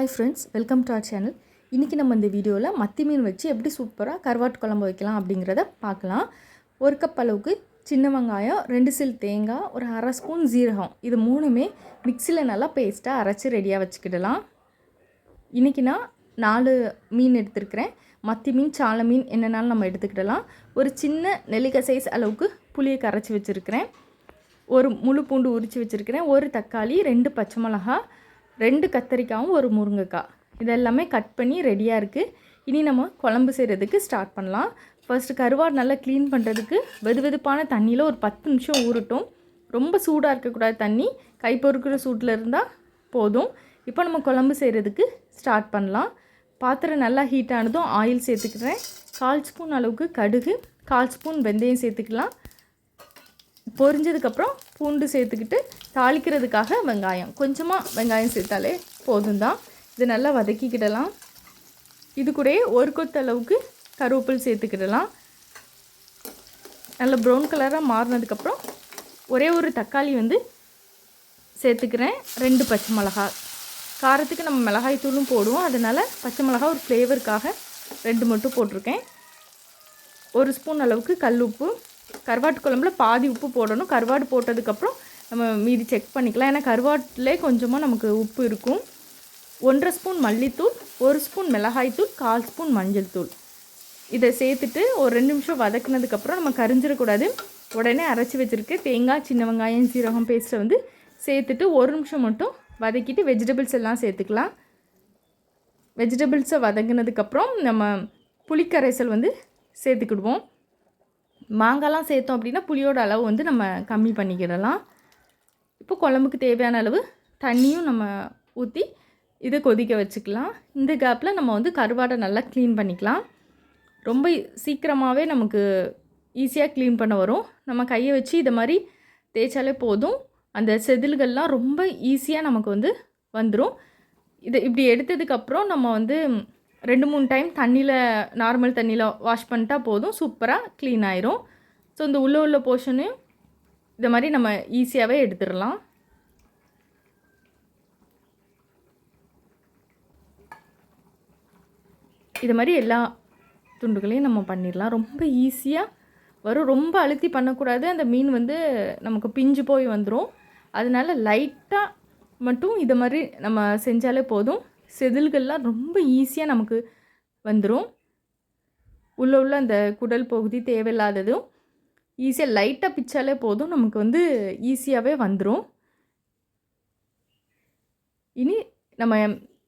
Hi friends, welcome to our channel. இன்றைக்கி நம்ம இந்த வீடியோவில் மத்தி மீன் வச்சு எப்படி சூப்பராக கருவாட்டு குழம்பு வைக்கலாம் அப்படிங்கிறத பார்க்கலாம். ஒரு கப் அளவுக்கு சின்ன வெங்காயம், 2 சில் தேங்காய், ஒரு அரை ஸ்பூன் ஜீரகம், இது மூணுமே மிக்சியில் நல்லா பேஸ்ட்டாக அரைச்சி ரெடியாக வச்சுக்கிடலாம். இன்றைக்கி நான் 4 மீன் எடுத்துருக்கிறேன். மத்தி மீன், சாலை மீன் என்னென்னாலும் நம்ம எடுத்துக்கிடலாம். ஒரு சின்ன நெல்லிக்காய் சைஸ் அளவுக்கு புளியை கரைச்சி வச்சுருக்கிறேன். ஒரு முழு பூண்டு உரித்து வச்சுருக்கிறேன். ஒரு தக்காளி, 2 பச்சை மிளகா, 2 கத்தரிக்காயும், ஒரு முருங்கைக்காய், இதெல்லாமே கட் பண்ணி ரெடியாக இருக்குது. இனி நம்ம குழம்பு செய்கிறதுக்கு ஸ்டார்ட் பண்ணலாம். ஃபர்ஸ்ட்டு கருவாடு நல்லா க்ளீன் பண்ணுறதுக்கு வெதுவெதுப்பான தண்ணியில் ஒரு 10 நிமிஷம் ஊறட்டும். ரொம்ப சூடாக இருக்கக்கூடாது, தண்ணி கை பொறுக்கிற சூட்டில் இருந்தால் போதும். இப்போ நம்ம குழம்பு செய்கிறதுக்கு ஸ்டார்ட் பண்ணலாம். பாத்திரம் நல்லா ஹீட் ஆனதும் ஆயில் சேர்த்துக்கிறேன். 1/4 ஸ்பூன் அளவுக்கு கடுகு, 1/4 ஸ்பூன் வெந்தயம் சேர்த்துக்கலாம். பொரிஞ்சதுக்கப்புறம் பூண்டு சேர்த்துக்கிட்டு தாளிக்கிறதுக்காக வெங்காயம், கொஞ்சமாக வெங்காயம் சேர்த்தாலே போதும் தான். இது நல்லா வதக்கிக்கிடலாம். இது கூடயே ஒரு கொத்து அளவுக்கு கருவேப்பில் சேர்த்துக்கிடலாம். நல்லா ப்ரௌன் கலராக மாறினதுக்கப்புறம் ஒரே ஒரு தக்காளி சேர்த்துக்கிறேன். 2 பச்சை மிளகா, காரத்துக்கு நம்ம மிளகாய் தூளும் போடுவோம், அதனால் பச்சை மிளகா ஒரு ஃப்ளேவருக்காக 2 மட்டும் போட்டிருக்கேன். 1 ஸ்பூன் அளவுக்கு கல் உப்பு. கருவாட்டு குழம்புல பாதி உப்பு போடணும். கருவாடு போட்டதுக்கப்புறம் நம்ம மீதி செக் பண்ணிக்கலாம், ஏன்னா கருவாட்டிலே கொஞ்சமாக நமக்கு உப்பு இருக்கும். 1/2 ஸ்பூன் மல்லித்தூள், 1 ஸ்பூன் மிளகாய்த்தூள், 1/4 ஸ்பூன் மஞ்சள் தூள், இதை சேர்த்துட்டு ஒரு 2 நிமிஷம் வதக்குனதுக்கப்புறம் நம்ம கரிஞ்சிடக்கூடாது. உடனே அரைச்சி வச்சுருக்க தேங்காய், சின்ன வெங்காயம், சீரகம் பேஸ்ட்டை சேர்த்துட்டு 1 நிமிஷம் மட்டும் வதக்கிட்டு வெஜிடபிள்ஸ் எல்லாம் சேர்த்துக்கலாம். வெஜிடபிள்ஸை வதங்கினதுக்கப்புறம் நம்ம புளிக்கரைசல் சேர்த்துக்கிடுவோம். மாங்காய்லாம் சேர்த்தோம் அப்படின்னா புளியோட அளவு நம்ம கம்மி பண்ணிக்கிடலாம். இப்போ குழம்புக்கு தேவையான அளவு தண்ணியும் நம்ம ஊற்றி இதை கொதிக்க வச்சுக்கலாம். இந்த கேப்பில் நம்ம கருவாடை நல்லா க்ளீன் பண்ணிக்கலாம். ரொம்ப சீக்கிரமாகவே நமக்கு ஈஸியாக க்ளீன் பண்ண வரும். நம்ம கையை வச்சு இதை மாதிரி தேய்ச்சாலே போதும், அந்த செதில்கள்லாம் ரொம்ப ஈஸியாக நமக்கு வந்துடும். இதை இப்படி எடுத்ததுக்கப்புறம் நம்ம 2-3 டைம் தண்ணியில், நார்மல் தண்ணியில் வாஷ் பண்ணிட்டா போதும், சூப்பராக க்ளீன் ஆயிரும். ஸோ இந்த உள்ள போர்ஷனு இதை மாதிரி நம்ம ஈஸியாகவே எடுத்துடலாம். இது மாதிரி எல்லா துண்டுகளையும் நம்ம பண்ணிடலாம். ரொம்ப ஈஸியாக வரும். ரொம்ப அழுத்தி பண்ணக்கூடாது, அந்த மீன் நமக்கு பிஞ்சு போய் வந்துடும். அதனால் லைட்டாக மட்டும் இதை மாதிரி நம்ம செஞ்சாலே போதும். செதில்கள்லாம் ரொம்ப ஈஸியாக நமக்கு வந்துடும். உள்ள அந்த குடல் பகுதி தேவையில்லாததும் ஈஸியாக லைட்டாக பிச்சாலே போதும், நமக்கு ஈஸியாகவே வந்துடும். இனி நம்ம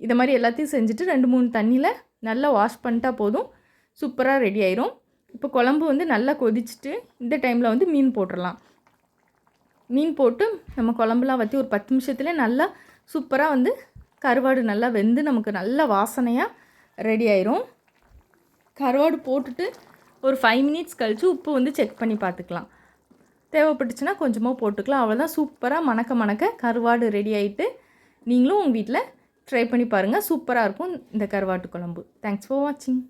இதை மாதிரி எல்லாத்தையும் செஞ்சுட்டு 2-3 தண்ணியில் நல்லா வாஷ் பண்ணிட்டா போதும், சூப்பராக ரெடி ஆயிரும். இப்போ குழம்பு நல்லா கொதிச்சுட்டு இந்த டைமில் மீன் போட்டுடலாம். மீன் போட்டு நம்ம குழம்புலாம் வற்றி ஒரு 10 நிமிஷத்துலேயே நல்லா சூப்பராக கருவாடு நல்லா வெந்து நமக்கு நல்ல வாசனையாக ரெடி ஆயிரும். கருவாடு போட்டுட்டு ஒரு 5 மினிட்ஸ் கழித்து உப்பு செக் பண்ணி பார்த்துக்கலாம். தேவைப்பட்டுச்சுன்னா கொஞ்சமாக போட்டுக்கலாம். அவ்வளோதான், சூப்பராக மணக்க மணக்க கருவாடு ரெடி ஆகிட்டு நீங்களும் உங்கள் வீட்டில் ட்ரை பண்ணி பாருங்கள். சூப்பராக இருக்கும் இந்த கருவாட்டு குழம்பு. தேங்க்ஸ் ஃபார் வாட்சிங்.